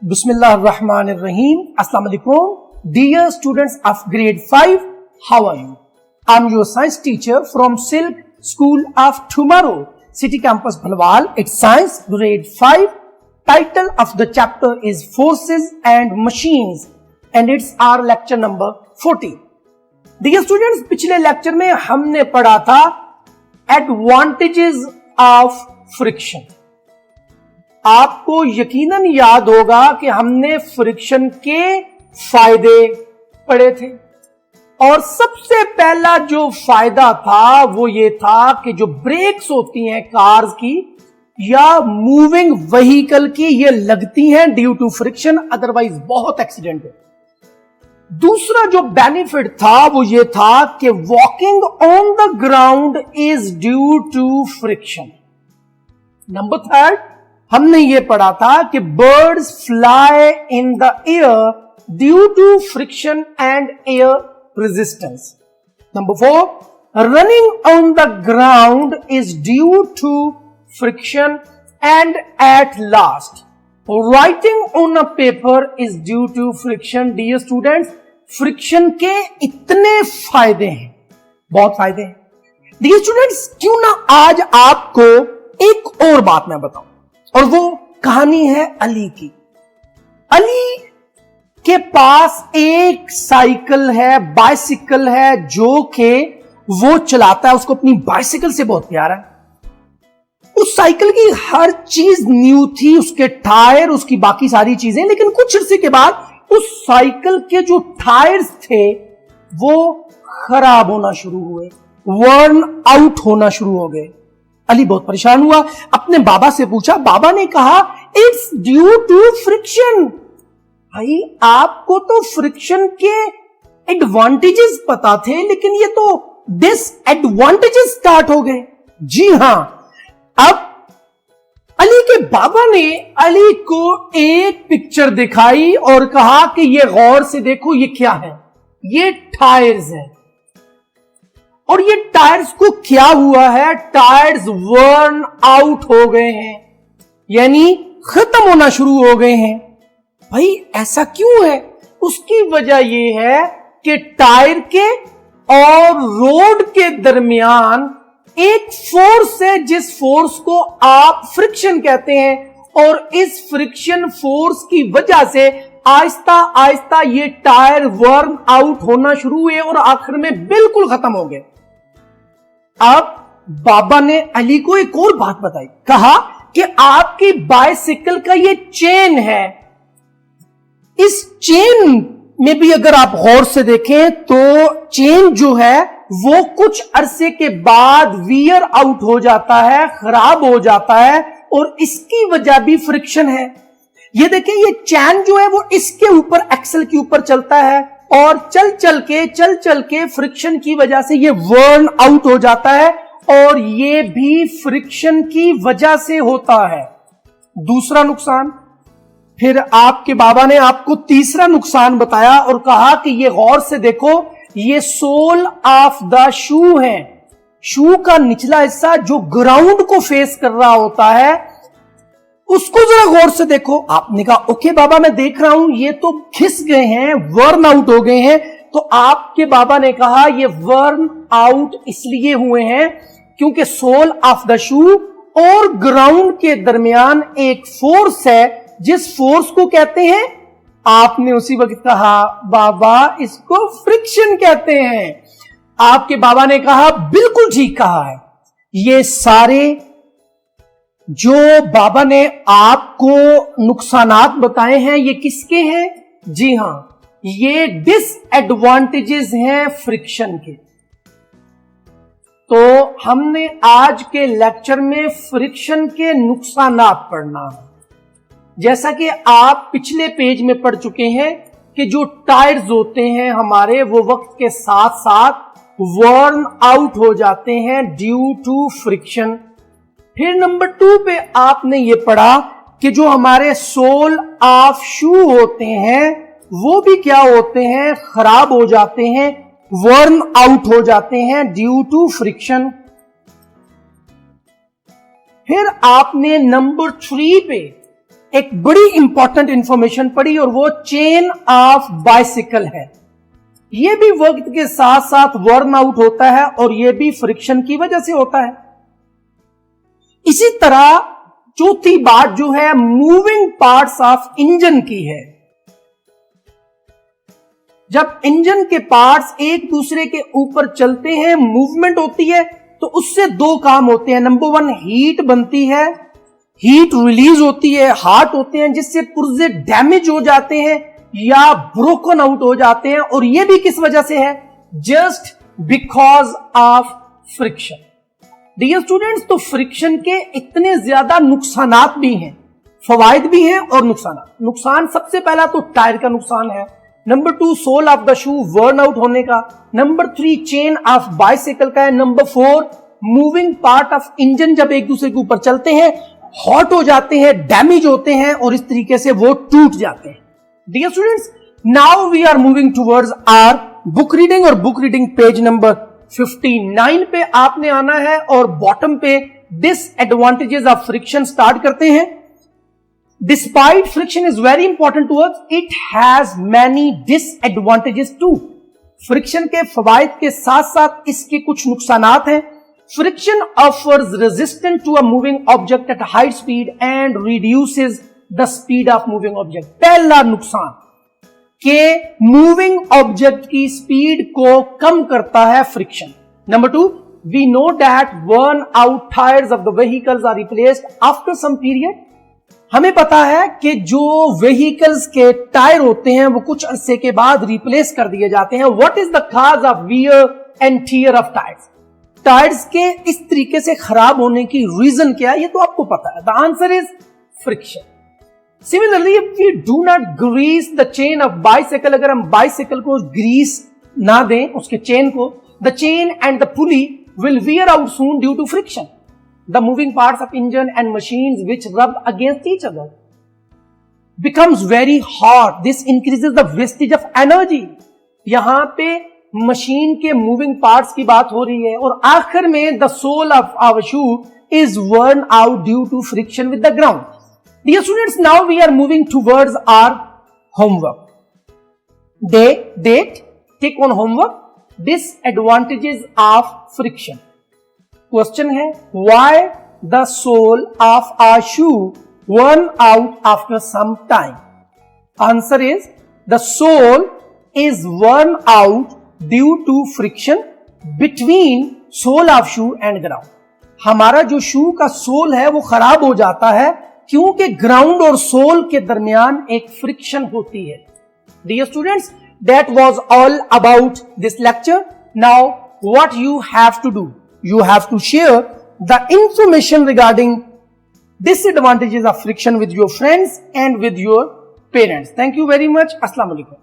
Bismillah ar-Rahman ar-Rahim. Assalamu alaikum. Dear students of grade 5, how are you? I'm your science teacher from Silk School of Tomorrow, City Campus Bhalwal. It's science grade 5. Title of the chapter is Forces and Machines and it's our lecture number 40. Dear students, पिछले lecture में हमने पढ़ा था Advantages of Friction. आपको यकीनन याद होगा कि हमने फ्रिक्शन के फायदे पढ़े थे और सबसे पहला जो फायदा था वो ये था कि जो ब्रेक्स होती हैं कार्स की या मूविंग व्हीकल की, ये लगती हैं ड्यू टू फ्रिक्शन, अदरवाइज बहुत एक्सीडेंट है। दूसरा जो बेनिफिट था वो ये था कि walking on the ground is due to friction. Number third, हमने ये पढ़ा था कि birds fly in the air due to friction and air resistance. Number four, running on the ground is due to friction and at last writing on a paper is due to friction. Dear students, friction के इतने फायदे हैं, बहुत फायदे हैं। Dear students, क्यों ना आज आपको एक और बात मैं बताऊं, और वो कहानी है अली की। अली के पास एक साइकिल है, बाइसिकल है, जो कि वो चलाता है, उसको अपनी बाइसिकल से बहुत प्यार है। उस साइकिल की हर चीज न्यू थी, उसके टायर, उसकी बाकी सारी चीजें, लेकिन कुछ अरसे के बाद उस साइकिल के जो टायर्स थे वो खराब होना शुरू हुए, वर्न आउट होना शुरू हो गए। अली बहुत परेशान हुआ, अपने बाबा से पूछा। बाबा ने कहा इट्स ड्यू टू फ्रिक्शन। भाई, आपको तो फ्रिक्शन के एडवांटेजेस पता थे, लेकिन ये तो डिसएडवांटेजेस स्टार्ट हो गए। जी हां, अब अली के बाबा ने अली को एक पिक्चर दिखाई और कहा कि ये गौर से देखो, ये क्या है? ये टायर्स है और ये टायर्स को क्या हुआ है? टायर्स वर्न आउट हो गए हैं, यानी खत्म होना शुरू हो गए हैं। भाई, ऐसा क्यों है? उसकी वजह यह है कि टायर के और रोड के दरमियान एक फोर्स है, जिस फोर्स को आप फ्रिक्शन कहते हैं, और इस फ्रिक्शन फोर्स की वजह से आहिस्ता आहिस्ता ये टायर वर्न आउट होना शुरू हुए और आखिर में बिल्कुल खत्म हो गए। अब बाबा ने अली को एक और बात बताई, कहा कि आपकी बाइसिकल का ये चेन है, इस चेन में भी अगर आप गौर से देखें तो चेन जो है वो कुछ अरसे के बाद वियर आउट हो जाता है, खराब हो जाता है, और इसकी वजह भी फ्रिक्शन है। ये देखें, ये चैन जो है वो इसके ऊपर, एक्सल के ऊपर चलता है और चल चल के फ्रिक्शन की वजह से ये वर्न आउट हो जाता है, और ये भी फ्रिक्शन की वजह से होता है। दूसरा नुकसान, फिर आपके बाबा ने आपको तीसरा नुकसान बताया और कहा कि ये गौर से देखो, ये सोल ऑफ द शू है, शू का निचला हिस्सा जो ग्राउंड को फेस कर रहा होता है, उसको जरा गौर से देखो। आपने कहा ओके बाबा, मैं देख रहा हूं, ये तो घिस गए हैं, वर्न आउट हो गए हैं। तो आपके बाबा ने कहा ये वर्न आउट इसलिए हुए हैं क्योंकि सोल ऑफ द शू और ग्राउंड के दरमियान एक फोर्स है, जिस फोर्स को कहते हैं, आपने उसी वक्त कहा बाबा इसको फ्रिक्शन कहते हैं। आपके बाबा ने कहा बिल्कुल ठीक कहा है। ये सारे जो बाबा ने आपको नुकसानात बताए हैं, ये किसके हैं? जी हां, ये डिसएडवांटेजेस हैं फ्रिक्शन के। तो हमने आज के लेक्चर में फ्रिक्शन के नुकसानात पढ़ना है। जैसा कि आप पिछले पेज में पढ़ चुके हैं कि जो टायर्स होते हैं हमारे, वो वक्त के साथ साथ वर्न आउट हो जाते हैं ड्यू टू फ्रिक्शन। फिर नंबर 2 पे आपने ये पढ़ा कि जो हमारे सोल ऑफ शू होते हैं वो भी क्या होते हैं? खराब हो जाते हैं, वर्न आउट हो जाते हैं ड्यू टू फ्रिक्शन। फिर आपने नंबर 3 पे एक बड़ी इंपॉर्टेंट इंफॉर्मेशन पढ़ी और वो चेन ऑफ बाइसिकल है। ये भी वक्त के साथ साथ वर्न आउट होता है और ये भी फ्रिक्शन की वजह से होता है। इसी तरह चौथी बात जो है मूविंग पार्ट्स ऑफ इंजन की है। जब इंजन के पार्ट्स एक दूसरे के ऊपर चलते हैं, मूवमेंट होती है, तो उससे दो काम होते हैं। नंबर वन, हीट बनती है, हीट रिलीज होती है, हार्ट होते हैं, जिससे पुर्जे डैमेज हो जाते हैं या ब्रोकन आउट हो जाते हैं। और यह भी किस वजह से है? Just because of friction. Dear students, तो फ्रिक्शन के इतने ज्यादा नुकसानात भी हैं, फवायद भी हैं और नुकसान सबसे पहला तो टायर का नुकसान है। Number 2, sole of the shoe worn out होने का। नंबर 3, चेन ऑफ बाइसाइकिल का है। Number 4, moving part of engine जब एक दूसरे के ऊपर चलते हैं, हॉट हो जाते हैं, डैमेज होते हैं और इस तरीके से वो टूट जाते हैं। Dear students, now we are moving towards our book reading, और बुक रीडिंग पेज नंबर 59 पे आपने आना है और बॉटम पे डिसएडवांटेजेस ऑफ फ्रिक्शन स्टार्ट करते हैं। Despite friction is very important to us, it has many disadvantages too. Friction के फवायद के साथ साथ इसके कुछ नुकसानात हैं। Friction offers resistance to a moving object at high speed and reduces the speed of moving object. पहला नुकसान के मूविंग ऑब्जेक्ट की स्पीड को कम करता है friction. Number 2, we know that worn out tires of the vehicles are replaced after some period. हमें पता है कि जो व्हीकल्स के टायर होते हैं वो कुछ अरसे के बाद रिप्लेस कर दिए जाते हैं। What is the cause of wear and tear of tyres? Tyres के इस तरीके से खराब होने की रीजन क्या है, ये तो आपको पता है। The answer is friction. Similarly, if we do not grease the chain of bicycle, अगर हम बाइसाइकिल को ग्रीस ना दें उसके चेन को, the chain and the pulley will wear out soon due to friction. The moving parts of engine and machines which rub against each other becomes very hot. This increases the wastage of energy. यहां पे machine के moving parts की बात हो रही है और आखिर में the sole of our shoe is worn out due to friction with the ground. Dear students, now we are moving towards our homework. Date, take on homework. Disadvantages of friction. Question है, why the sole of our shoe worn out after some time? Answer is, the sole is worn out due to friction between sole of shoe and ground. हमारा जो शू का soul है वो खराब हो जाता है क्योंकि ग्राउंड और सोल के दरमियान एक फ्रिक्शन होती है। Dear students, that was all about this lecture. Now what you have to do? You have to share the information regarding disadvantages of friction with your friends and with your parents. Thank you very much. Assalamu alaikum.